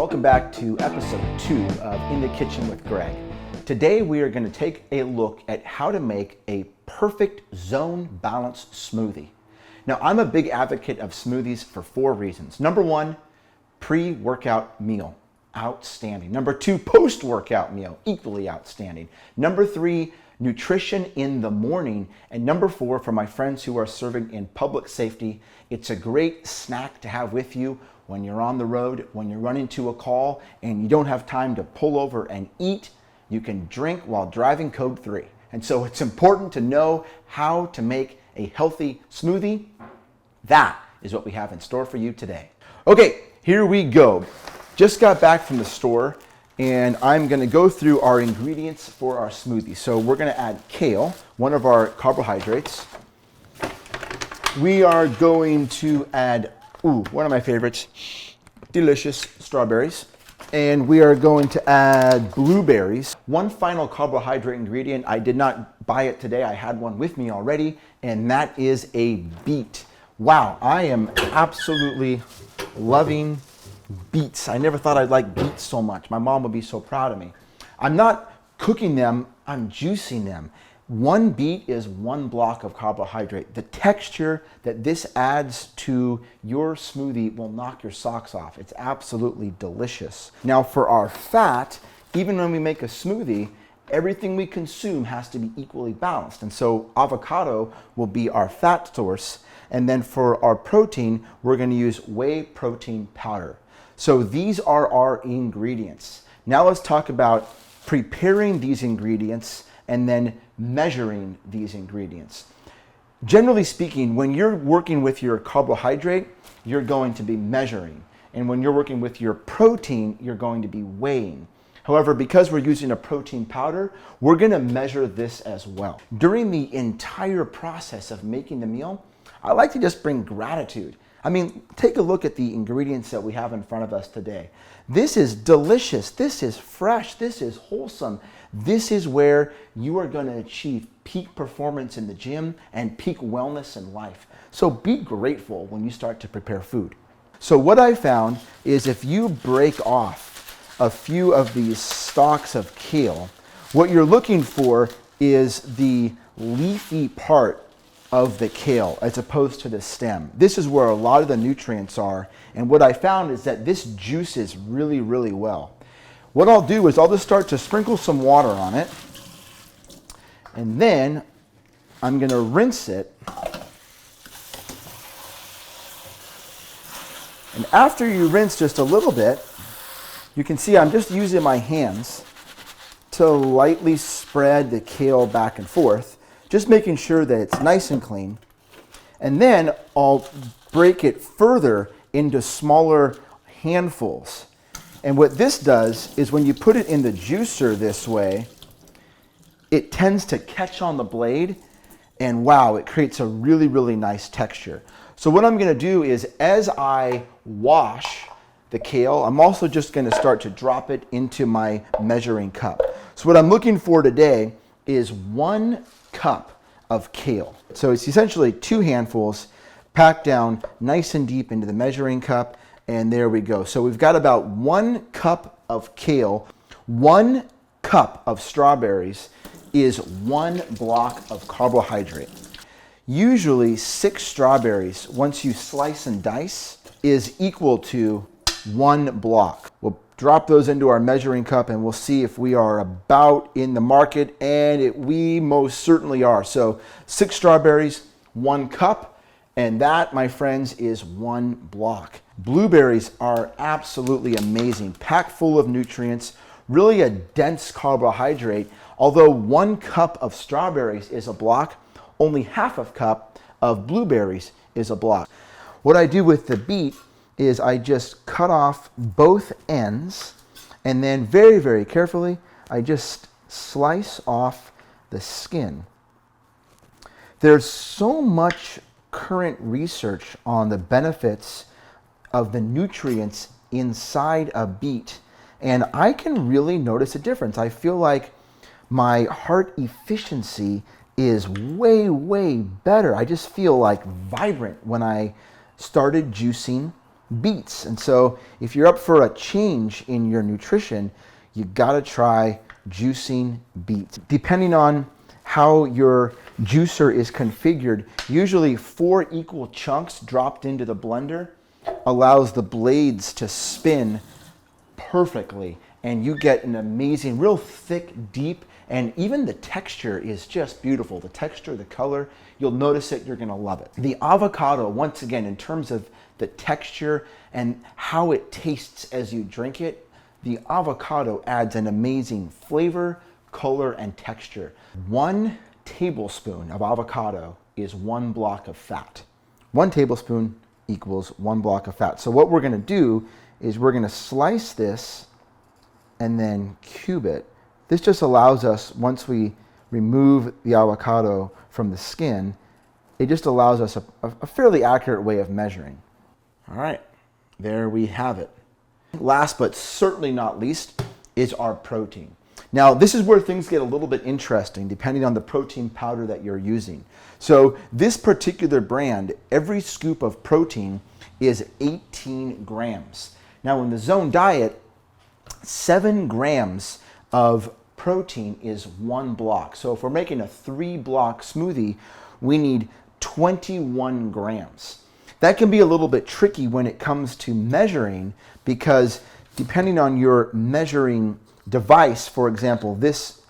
Welcome back to episode 2 of In the Kitchen with Greg. Today we are going to take a look at how to make a perfect zone balanced smoothie. Now, I'm a big advocate of smoothies for 4 reasons. Number 1, pre-workout meal, outstanding. Number 2, post-workout meal, equally outstanding. Number 3, nutrition in the morning. And number 4, for my friends who are serving in public safety, it's a great snack to have with you when you're on the road, when you run into a call and you don't have time to pull over and eat. You can drink while driving code 3. And so it's important to know how to make a healthy smoothie. That is what we have in store for you today. Okay, here we go. Just got back from the store and I'm going to go through our ingredients for our smoothie. So we're going to add kale, one of our carbohydrates. We are going to add, one of my favorites, delicious strawberries. And we are going to add blueberries. One final carbohydrate ingredient. I did not buy it today. I had one with me already, and that is a beet. Wow, I am absolutely loving beets. I never thought I'd like beets so much. My mom would be so proud of me. I'm not cooking them, I'm juicing them. 1 beet is 1 block of carbohydrate. The texture that this adds to your smoothie will knock your socks off. It's absolutely delicious. Now for our fat, even when we make a smoothie, everything we consume has to be equally balanced. And so avocado will be our fat source. And then for our protein, we're going to use whey protein powder. So these are our ingredients. Now let's talk about preparing these ingredients and then measuring these ingredients. Generally speaking, when you're working with your carbohydrate, you're going to be measuring. And when you're working with your protein, you're going to be weighing. However, because we're using a protein powder, we're going to measure this as well. During the entire process of making the meal, I like to just bring gratitude. I mean, take a look at the ingredients that we have in front of us today. This is delicious. This is fresh. This is wholesome. This is where you are going to achieve peak performance in the gym and peak wellness in life. So be grateful when you start to prepare food. So what I found is if you break off a few of these stalks of kale, what you're looking for is the leafy part of the kale as opposed to the stem. This is where a lot of the nutrients are, and what I found is that this juices really, really well. What I'll do is I'll just start to sprinkle some water on it, and then I'm going to rinse it. And after you rinse just a little bit, you can see I'm just using my hands to lightly spread the kale back and forth, just making sure that it's nice and clean. And then I'll break it further into smaller handfuls. And what this does is when you put it in the juicer this way, it tends to catch on the blade, and wow, it creates a really, really nice texture. So what I'm going to do is as I wash the kale, I'm also just going to start to drop it into my measuring cup. So what I'm looking for today is 1 cup of kale. So it's essentially 2 handfuls packed down nice and deep into the measuring cup, and there we go. So we've got about 1 cup of kale. 1 cup of strawberries is 1 block of carbohydrate. Usually 6 strawberries, once you slice and dice, is equal to 1 block. We'll drop those into our measuring cup and we'll see if we are about in the market, and we most certainly are. So 6 strawberries, 1 cup, and that, my friends, is 1 block. Blueberries are absolutely amazing, packed full of nutrients, really a dense carbohydrate. Although 1 cup of strawberries is a block, only half a cup of blueberries is a block. What I do with the beet is I just cut off both ends, and then very, very carefully, I just slice off the skin. There's so much current research on the benefits of the nutrients inside a beet, and I can really notice a difference. I feel like my heart efficiency is way, way better. I just feel like vibrant when I started juicing beets. And so if you're up for a change in your nutrition, you gotta try juicing beets. Depending on how your juicer is configured, usually 4 equal chunks dropped into the blender allows the blades to spin perfectly, and you get an amazing, real thick, deep, and even the texture is just beautiful. The texture, the color, you'll notice it, you're gonna love it. The avocado, once again, in terms of the texture and how it tastes as you drink it, the avocado adds an amazing flavor, color, and texture. 1 tablespoon of avocado is 1 block of fat. 1 tablespoon equals 1 block of fat. So what we're gonna do is we're gonna slice this and then cube it. This just allows us, once we remove the avocado from the skin, it just allows us a fairly accurate way of measuring. All right, there we have it. Last but certainly not least is our protein. Now, this is where things get a little bit interesting depending on the protein powder that you're using. So this particular brand, every scoop of protein is 18 grams. Now, in the Zone diet, 7 grams of protein is 1 block. So if we're making a 3-block smoothie, we need 21 grams. That can be a little bit tricky when it comes to measuring, because depending on your measuring device, for example, this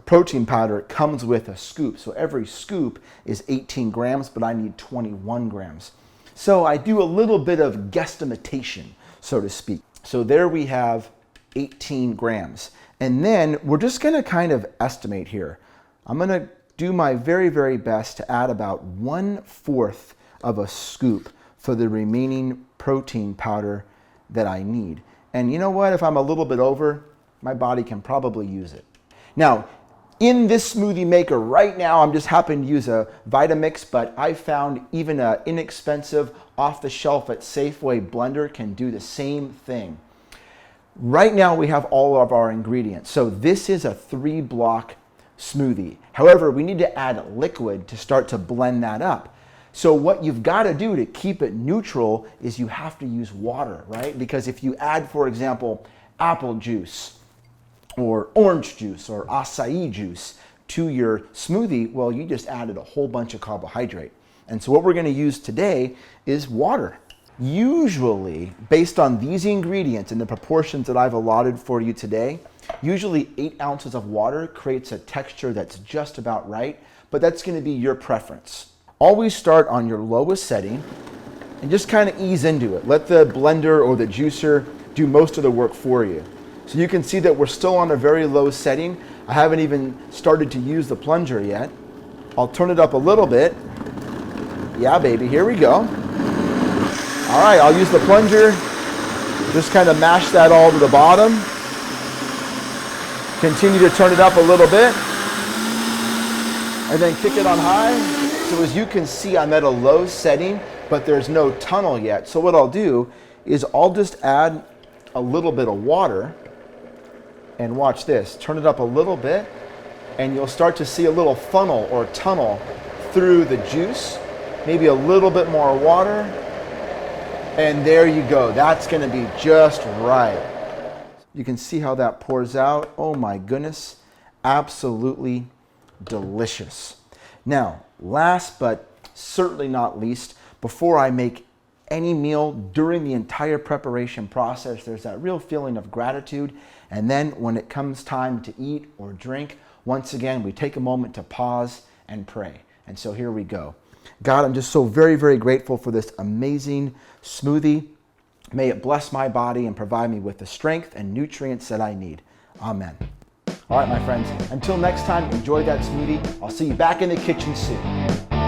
protein powder comes with a scoop. So every scoop is 18 grams, but I need 21 grams. So I do a little bit of guesstimatation, so to speak. So there we have 18 grams. And then we're just gonna kind of estimate here. I'm gonna do my very, very best to add about 1/4 of a scoop for the remaining protein powder that I need. And you know what? If I'm a little bit over, my body can probably use it. Now, in this smoothie maker right now, I'm just happening to use a Vitamix, but I found even an inexpensive off-the-shelf at Safeway blender can do the same thing. Right now we have all of our ingredients. So this is a 3-block smoothie. However, we need to add liquid to start to blend that up. So what you've got to do to keep it neutral is you have to use water, right? Because if you add, for example, apple juice or orange juice or acai juice to your smoothie, well, you just added a whole bunch of carbohydrate. And so what we're going to use today is water. Usually, based on these ingredients and the proportions that I've allotted for you today, usually 8 ounces of water creates a texture that's just about right, but that's going to be your preference. Always start on your lowest setting and just kind of ease into it. Let the blender or the juicer do most of the work for you. So you can see that we're still on a very low setting. I haven't even started to use the plunger yet. I'll turn it up a little bit. Yeah, baby, here we go. All right, I'll use the plunger. Just kind of mash that all to the bottom. Continue to turn it up a little bit. And then kick it on high. So as you can see, I'm at a low setting, but there's no tunnel yet. So what I'll do is I'll just add a little bit of water, and watch this. Turn it up a little bit, and you'll start to see a little funnel or tunnel through the juice. Maybe a little bit more water, and there you go. That's gonna be just right. You can see how that pours out. Oh my goodness, absolutely delicious. Now, last but certainly not least, before I make any meal, during the entire preparation process, there's that real feeling of gratitude. And then when it comes time to eat or drink, once again, we take a moment to pause and pray. And so here we go. God, I'm just so very, very grateful for this amazing smoothie. May it bless my body and provide me with the strength and nutrients that I need. Amen. All right, my friends, until next time, enjoy that smoothie. I'll see you back in the kitchen soon.